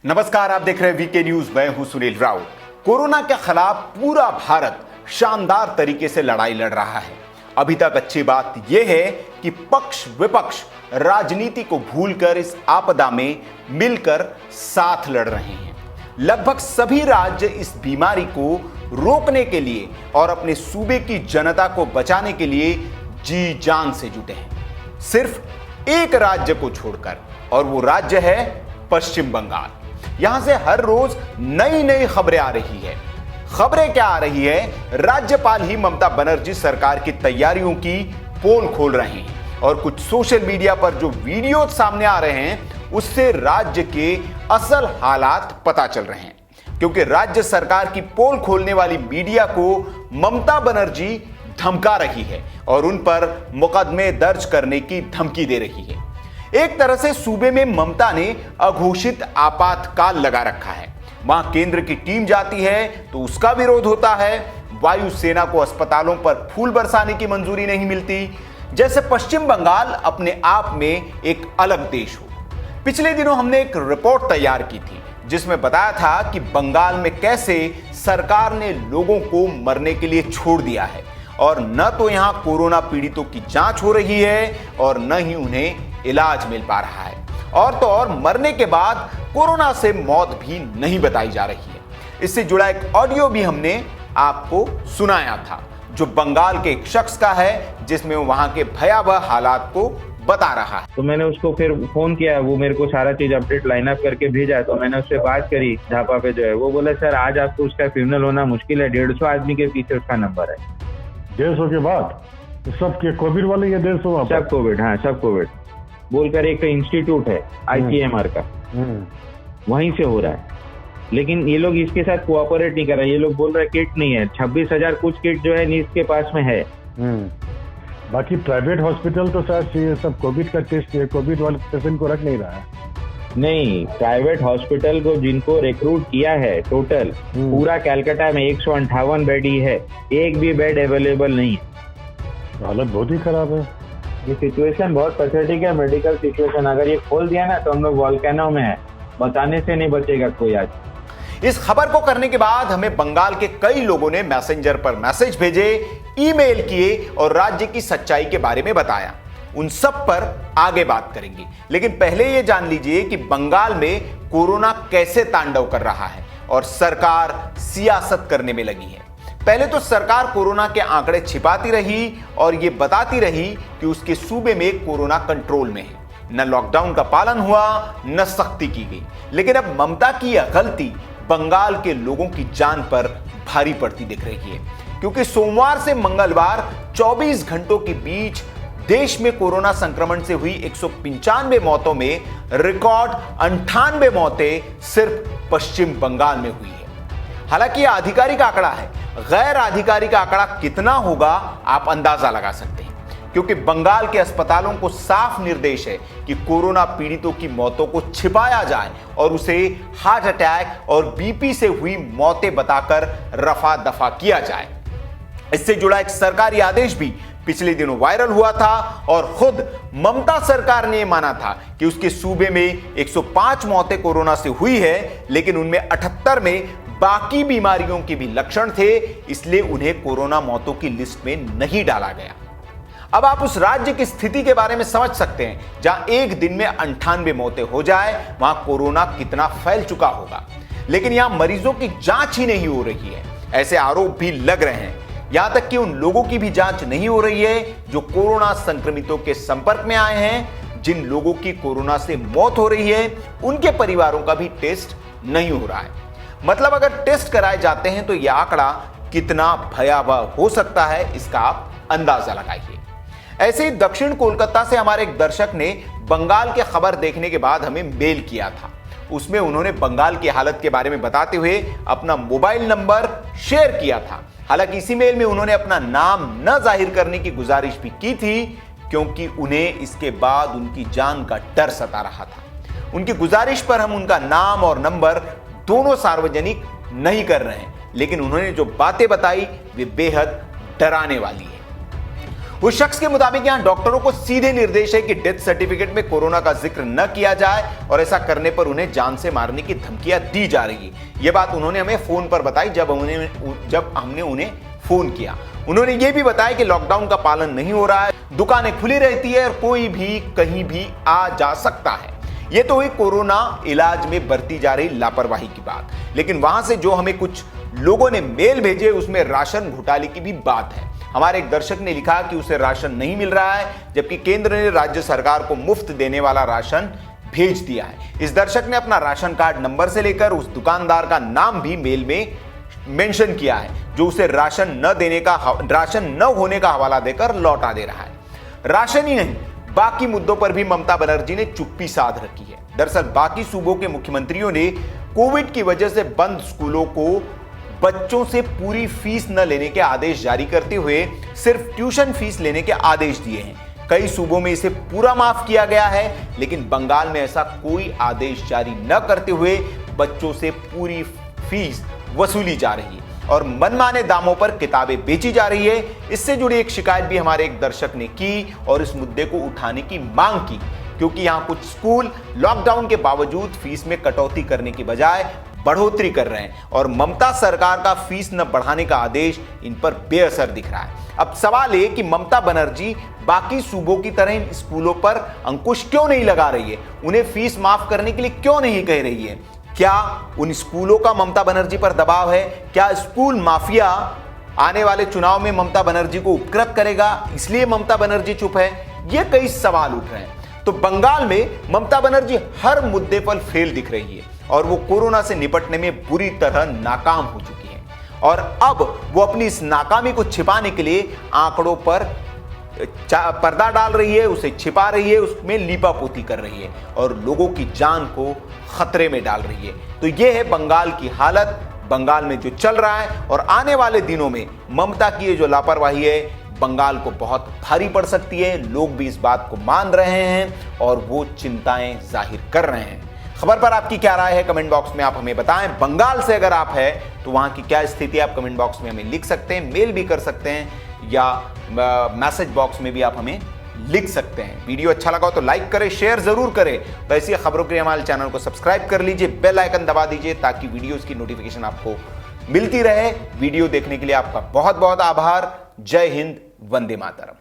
नमस्कार, आप देख रहे हैं वीके न्यूज। मैं हूं सुनील राउत। कोरोना के खिलाफ पूरा भारत शानदार तरीके से लड़ाई लड़ रहा है। अभी तक अच्छी बात यह है कि पक्ष विपक्ष राजनीति को भूलकर इस आपदा में मिलकर साथ लड़ रहे हैं। लगभग सभी राज्य इस बीमारी को रोकने के लिए और अपने सूबे की जनता को बचाने के लिए जी जान से जुटे हैं, सिर्फ एक राज्य को छोड़कर, और वो राज्य है पश्चिम बंगाल। यहां से हर रोज नई नई खबरें आ रही है। खबरें क्या आ रही है? राज्यपाल ही ममता बनर्जी सरकार की तैयारियों की पोल खोल रहे हैं और कुछ सोशल मीडिया पर जो वीडियो सामने आ रहे हैं उससे राज्य के असल हालात पता चल रहे हैं, क्योंकि राज्य सरकार की पोल खोलने वाली मीडिया को ममता बनर्जी धमका रही है और उन पर मुकदमे दर्ज करने की धमकी दे रही है। एक तरह से सूबे में ममता ने अघोषित आपातकाल लगा रखा है। वहां केंद्र की टीम जाती है तो उसका विरोध होता है। वायुसेना को अस्पतालों पर फूल बरसाने की मंजूरी नहीं मिलती, जैसे पश्चिम बंगाल अपने आप में एक अलग देश हो। पिछले दिनों हमने एक रिपोर्ट तैयार की थी जिसमें बताया था कि बंगाल में कैसे सरकार ने लोगों को मरने के लिए छोड़ दिया है और न तो यहां कोरोना पीड़ितों की जांच हो रही है और न ही उन्हें इलाज मिल पा रहा है, और तो और मरने के बाद कोरोना से मौत भी नहीं बताई जा रही है। इससे जुड़ा एक ऑडियो भी हमने आपको सुनाया था जो बंगाल के एक शख्स का है, जिसमें वो वहां के भयावह हालात को बता रहा है। तो मैंने उसको फिर फोन किया, वो मेरे को सारा चीज अपडेट लाइन अप करके भेजा है। तो मैंने उससे बात करी झापा पे जो है, वो बोले सर आज आपको उसका फ्यूनरल होना मुश्किल है, 150 आदमी के पीछे उसका नंबर है। 150 के बाद सब के कोविड वाले ये 150 सब कोविड, हाँ सब कोविड बोलकर एक इंस्टीट्यूट है ICMR का, वहीं से हो रहा है। लेकिन ये लोग इसके साथ कोऑपरेट नहीं कर रहे। ये लोग बोल रहे किट नहीं है। 26,000 कुछ किट जो है नीस के पास में है। बाकी प्राइवेट हॉस्पिटल तो शायद ये सब कोविड का टेस्ट, कोविड वाले पेशेंट को रख नहीं रहा है। नहीं, प्राइवेट हॉस्पिटल को जिनको रिक्रूट किया है टोटल पूरा कैलकाटा में 158 बेड ही है, एक भी बेड अवेलेबल नहीं है। हालत बहुत ही खराब है। ये सिचुएशन बहुत पैथेटिक है, मेडिकल सिचुएशन। अगर ये खोल दिया ना तो हम लोग वॉल्केनो में है, बचाने से नहीं बचेगा कोई आज। इस खबर को करने के बाद हमें बंगाल के कई लोगों ने मैसेंजर पर मैसेज भेजे, ईमेल किए और राज्य की सच्चाई के बारे में बताया। उन सब पर आगे बात करेंगे, लेकिन पहले यह जान लीजिए कि बंगाल में कोरोना कैसे तांडव कर रहा है और सरकार सियासत करने में लगी है। पहले तो सरकार कोरोना के आंकड़े छिपाती रही और यह बताती रही कि उसके सूबे में कोरोना कंट्रोल में है। न लॉकडाउन का पालन हुआ, न सख्ती की गई। लेकिन अब ममता की यह गलती बंगाल के लोगों की जान पर भारी पड़ती दिख रही है, क्योंकि सोमवार से मंगलवार 24 घंटों के बीच देश में कोरोना संक्रमण से हुई 195 मौतों में रिकॉर्ड 98 मौतें सिर्फ पश्चिम बंगाल में हुई है। हालांकि यह आधिकारिक आंकड़ा है, गैर आधिकारिक आंकड़ा कितना होगा आप अंदाजा लगा सकते हैं, क्योंकि बंगाल के अस्पतालों को साफ निर्देश है कि कोरोना पीड़ितों की मौतों को छिपाया जाए और उसे हार्ट अटैक और बीपी से हुई मौतें बताकर रफा दफा किया जाए। इससे जुड़ा एक सरकारी आदेश भी पिछले दिनों वायरल हुआ था और खुद ममता सरकार ने माना था कि उसके सूबे में 105 मौतें कोरोना से हुई है, लेकिन उनमें 78 में बाकी बीमारियों के भी लक्षण थे, इसलिए उन्हें कोरोना मौतों की लिस्ट में नहीं डाला गया। अब आप उस राज्य की स्थिति के बारे में समझ सकते हैं जहां एक दिन में 98 मौतें हो जाए, वहां कोरोना कितना फैल चुका होगा। लेकिन यहां मरीजों की जांच ही नहीं हो रही है, ऐसे आरोप भी लग रहे हैं। यहां तक कि उन लोगों की भी जांच नहीं हो रही है जो कोरोना संक्रमितों के संपर्क में आए हैं। जिन लोगों की कोरोना से मौत हो रही है उनके परिवारों का भी टेस्ट नहीं हो रहा है। मतलब अगर टेस्ट कराए जाते हैं तो यह आंकड़ा कितना भयावह हो सकता है, इसका आप अंदाजा लगाइए। ऐसे ही दक्षिण कोलकाता से हमारे एक दर्शक ने बंगाल की खबर देखने के बाद हमें मेल किया था। उसमें उन्होंने बंगाल की हालत के बारे में बताते हुए अपना मोबाइल नंबर शेयर किया था। हालांकि इसी मेल में उन्होंने अपना नाम न जाहिर करने की गुजारिश भी की थी, क्योंकि उन्हें इसके बाद उनकी जान का डर सता रहा था। उनकी गुजारिश पर हम उनका नाम और नंबर दोनों सार्वजनिक नहीं कर रहे हैं, लेकिन उन्होंने जो बातें बताई वे बेहद डराने वाली है। उस शख्स के मुताबिक यहां डॉक्टरों को सीधे निर्देश है कि डेथ सर्टिफिकेट में कोरोना का जिक्र न किया जाए और ऐसा करने पर उन्हें जान से मारने की धमकियां दी जा रही है। यह बात उन्होंने हमें फोन पर बताई जब हमने उन्हें फोन किया। उन्होंने यह भी बताया कि लॉकडाउन का पालन नहीं हो रहा है, दुकानें खुली रहती है और कोई भी कहीं भी आ जा सकता है। यह तो हुई कोरोना इलाज में बरती जा रही लापरवाही की बात, लेकिन वहां से जो हमें कुछ लोगों ने मेल भेजे उसमें राशन घोटाले की भी बात है। हमारे एक दर्शक ने लिखा कि उसे राशन नहीं मिल रहा है, जबकि केंद्र ने राज्य सरकार को मुफ्त देने वाला राशन भेज दिया है। इस दर्शक ने अपना राशन कार्ड नंबर से लेकर उस दुकानदार का नाम भी मेल में मेंशन किया है, जो उसे राशन न होने का हवाला देकर लौटा दे रहा है। राशन ही नहीं, बाकी मुद्दों पर भी ममता बनर्जी ने चुप्पी साध रखी है। दरअसल बाकी सूबों के मुख्यमंत्रियों ने कोविड की वजह से बंद स्कूलों को बच्चों से पूरी फीस न लेने के आदेश जारी करते हुए सिर्फ ट्यूशन फीस लेने के आदेश दिए हैं। कई सूबों में इसे पूरा माफ किया गया है, लेकिन बंगाल में ऐसा कोई आदेश जारी न करते हुए बच्चों से पूरी फीस वसूली जा रही है और मनमाने दामों पर किताबें बेची जा रही है। इससे जुड़ी एक शिकायत भी हमारे एक दर्शक ने की और इस मुद्दे को उठाने की मांग की, क्योंकि यहां कुछ स्कूल लॉकडाउन के बावजूद फीस में कटौती करने की बजाय बढ़ोतरी कर रहे हैं और ममता सरकार का फीस न बढ़ाने का आदेश इन पर बेअसर दिख रहा है। अब सवाल है कि ममता बनर्जी बाकी सूबों की तरह इन स्कूलों पर अंकुश क्यों नहीं लगा रही है, उन्हें फीस माफ करने के लिए क्यों नहीं कह रही है? क्या उन स्कूलों का ममता बनर्जी पर दबाव है? क्या स्कूल माफिया आने वाले चुनाव में ममता बनर्जी को उपकृत करेगा, इसलिए ममता बनर्जी चुप है? ये कई सवाल उठ रहे हैं। तो बंगाल में ममता बनर्जी हर मुद्दे पर फेल दिख रही है और वो कोरोना से निपटने में बुरी तरह नाकाम हो चुकी है और अब वो अपनी इस नाकामी को छिपाने के लिए आंकड़ों पर पर्दा डाल रही है, उसे छिपा रही है, उसमें लीपापोती कर रही है और लोगों की जान को खतरे में डाल रही है। तो ये है बंगाल की हालत, बंगाल में जो चल रहा है और आने वाले दिनों में ममता की ये जो लापरवाही है बंगाल को बहुत भारी पड़ सकती है। लोग भी इस बात को मान रहे हैं और वो चिंताएं जाहिर कर रहे हैं। खबर पर आपकी क्या राय है कमेंट बॉक्स में आप हमें बताएं। बंगाल से अगर आप हैं तो वहां की क्या स्थिति है आप कमेंट बॉक्स में हमें लिख सकते हैं, मेल भी कर सकते हैं या मैसेज बॉक्स में भी आप हमें लिख सकते हैं। वीडियो अच्छा लगा हो तो लाइक करें, शेयर जरूर करें। तो ऐसी खबरों के लिए हमारे चैनल को सब्सक्राइब कर लीजिए, बेल आइकन दबा दीजिए ताकि वीडियोस की नोटिफिकेशन आपको मिलती रहे। वीडियो देखने के लिए आपका बहुत बहुत आभार। जय हिंद, वंदे मातरम।